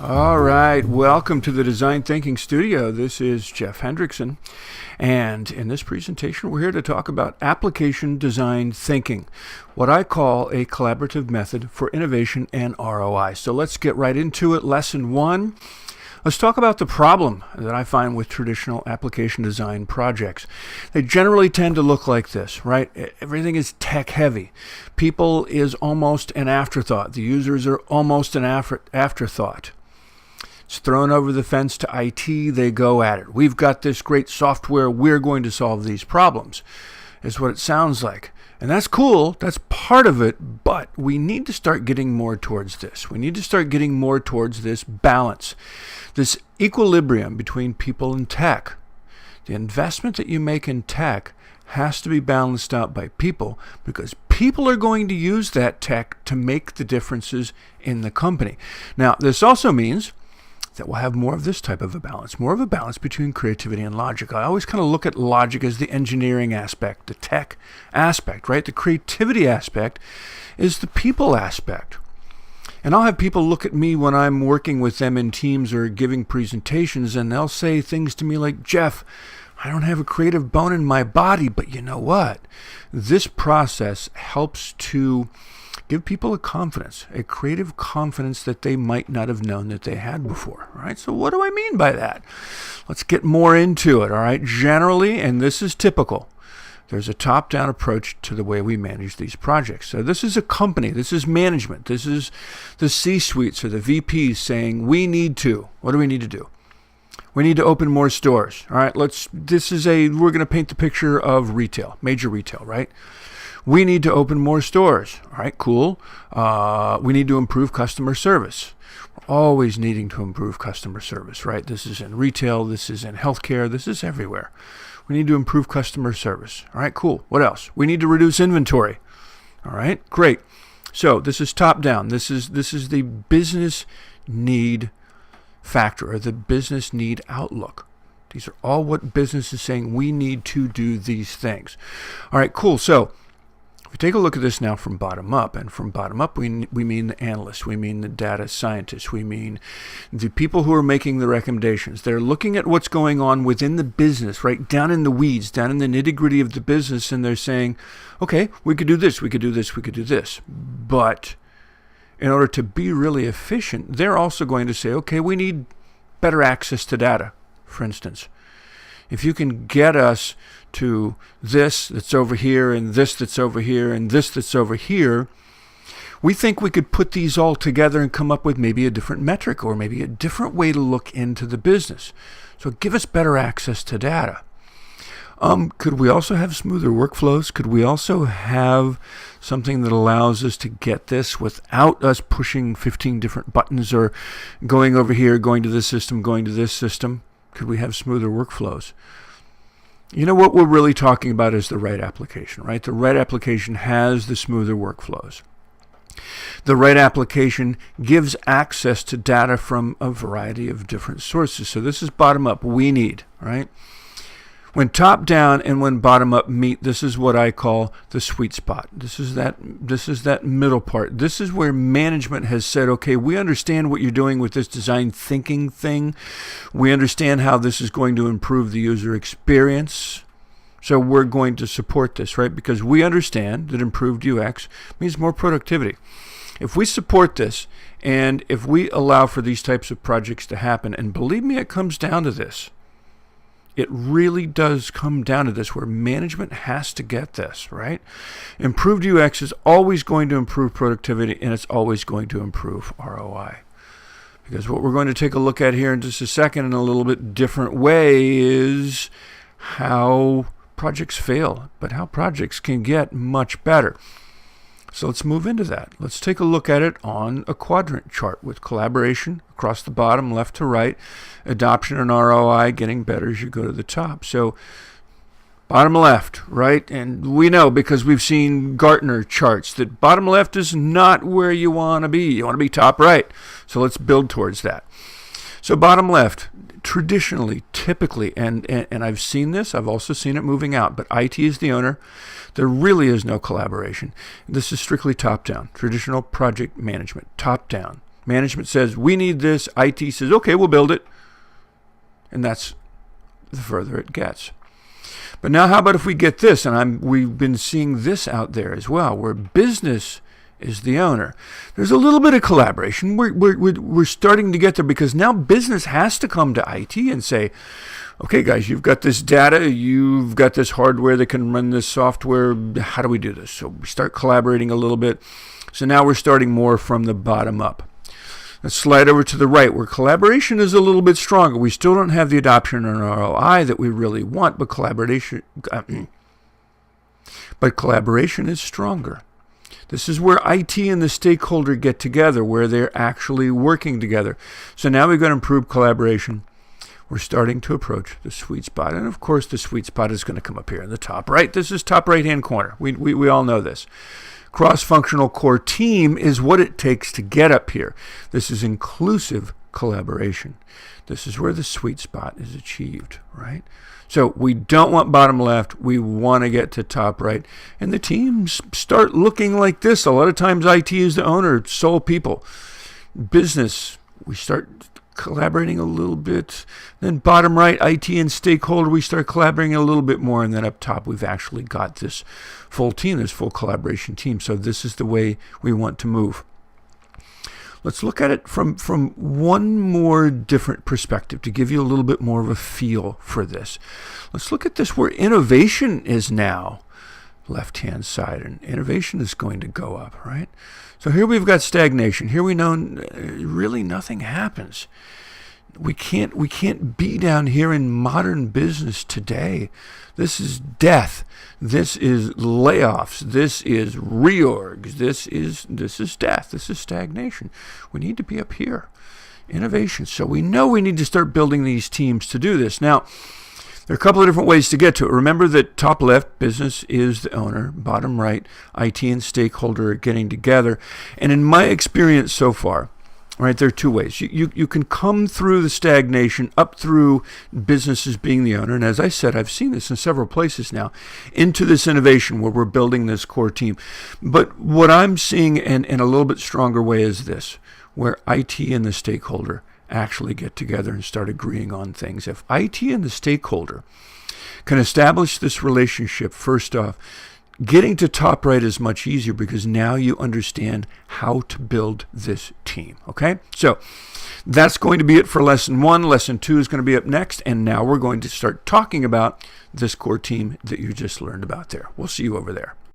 All right, welcome to the Design Thinking Studio. This is Jeff Hendrickson, and in this presentation we're here to talk about application design thinking, what I call a collaborative method for innovation and ROI. So let's get right into it. Lesson 1. Let's talk about the problem that I find with traditional application design projects. They generally tend to look like this, right? Everything is tech heavy. People is almost an afterthought. The users are almost an afterthought. It's thrown over the fence to IT, they go at it. We've got this great software, we're going to solve these problems, is what it sounds like. And that's cool, that's part of it, but we need to start getting more towards this. We need to start getting more towards this balance, this equilibrium between people and tech. The investment that you make in tech has to be balanced out by people, because people are going to use that tech to make the differences in the company. Now, this also means that we'll have more of this type of a balance between creativity and logic. I always kind of look at logic as the engineering aspect, the tech aspect, right? The creativity aspect is the people aspect. And I'll have people look at me when I'm working with them in teams or giving presentations, and they'll say things to me like, Jeff, I don't have a creative bone in my body, but you know what? This process helps to give people a confidence, a creative confidence that they might not have known that they had before. All right, so what do I mean by that? Let's get more into it. All right, generally, and this is typical, there's a top-down approach to the way we manage these projects. So this is a company, this is management, this is the C-suites or the VPs saying, we need to. What do we need to do? We need to open more stores. All right, we're going to paint the picture of retail, major retail, right? We need to open more stores. All right, cool. We need to improve customer service. We're always needing to improve customer service, right? This is in retail. This is in healthcare. This is everywhere. We need to improve customer service. All right, cool. What else? We need to reduce inventory. All right, great. So this is top down. This is the business need factor, or the business need outlook. These are all what business is saying. We need to do these things. All right, cool. So if we take a look at this now from bottom up, and from bottom up we mean the analysts, we mean the data scientists, we mean the people who are making the recommendations. They're looking at what's going on within the business, right down in the weeds, down in the nitty-gritty of the business, and they're saying, okay, we could do this, we could do this, we could do this. But in order to be really efficient, they're also going to say, okay, we need better access to data, for instance. If you can get us to this that's over here, and this that's over here, and this that's over here, we think we could put these all together and come up with maybe a different metric or maybe a different way to look into the business. So give us better access to data. Could we also have smoother workflows? Could we also have something that allows us to get this without us pushing 15 different buttons or going over here, going to this system, going to this system? Could we have smoother workflows? You know, what we're really talking about is the right application, right? The right application has the smoother workflows. The right application gives access to data from a variety of different sources. So this is bottom up. We need, right? When top down and when bottom up meet, this is what I call the sweet spot. This is that middle part. This is where management has said, okay, we understand what you're doing with this design thinking thing. We understand how this is going to improve the user experience. So we're going to support this, right? Because we understand that improved UX means more productivity. If we support this and if we allow for these types of projects to happen, and believe me, it comes down to this. It really does come down to this, where management has to get this, right? Improved UX is always going to improve productivity, and it's always going to improve ROI. Because what we're going to take a look at here in just a second in a little bit different way is how projects fail, but how projects can get much better. So let's move into that. Let's take a look at it on a quadrant chart with collaboration across the bottom, left to right, adoption and ROI getting better as you go to the top. So bottom left, right? And we know, because we've seen Gartner charts, that bottom left is not where you want to be. You want to be top right. So let's build towards that. So bottom left, traditionally, typically, and I've seen this, I've also seen it moving out, but IT is the owner. There really is no collaboration. This is strictly top-down, traditional project management, top-down. Management says, we need this. IT says, okay, we'll build it. And that's the further it gets. But now how about if we get this? And we've been seeing this out there as well, where business is the owner. There's a little bit of collaboration. We're starting to get there, because now business has to come to IT and say, okay, guys, you've got this data, you've got this hardware that can run this software. How do we do this? So we start collaborating a little bit. So now we're starting more from the bottom up. Let's slide over to the right, where collaboration is a little bit stronger. We still don't have the adoption and ROI that we really want, but collaboration is stronger. This is where IT and the stakeholder get together, where they're actually working together. So now we've got improved collaboration. We're starting to approach the sweet spot. And of course, the sweet spot is going to come up here in the top right. This is top right-hand corner. We all know this. Cross-functional core team is what it takes to get up here. This is inclusive collaboration. This is where the sweet spot is achieved, right? So we don't want bottom left. We want to get to top right. And the teams start looking like this. A lot of times IT is the owner, sole people. Business, we start collaborating a little bit. Then bottom right, IT and stakeholder, we start collaborating a little bit more. And then up top, we've actually got this full team, this full collaboration team. So this is the way we want to move. Let's look at it from one more different perspective to give you a little bit more of a feel for this. Let's look at this where innovation is now left-hand side, and innovation is going to go up, right? So here we've got stagnation. Here we know really nothing happens. We can't be down here in modern business today. This is death. This is layoffs. This is reorgs. This is death. This is stagnation. We need to be up here. Innovation. So we know we need to start building these teams to do this. Now, there are a couple of different ways to get to it. Remember that top left, business is the owner. Bottom right, IT and stakeholder are getting together. And in my experience so far, right, there are two ways. You can come through the stagnation up through businesses being the owner. And as I said, I've seen this in several places now, into this innovation where we're building this core team. But what I'm seeing in a little bit stronger way is this, where IT and the stakeholder actually get together and start agreeing on things. If IT and the stakeholder can establish this relationship, first off, getting to top right is much easier, because now you understand how to build this team, okay? So that's going to be it for lesson 1. Lesson 2 is going to be up next, and now we're going to start talking about this core team that you just learned about there. We'll see you over there.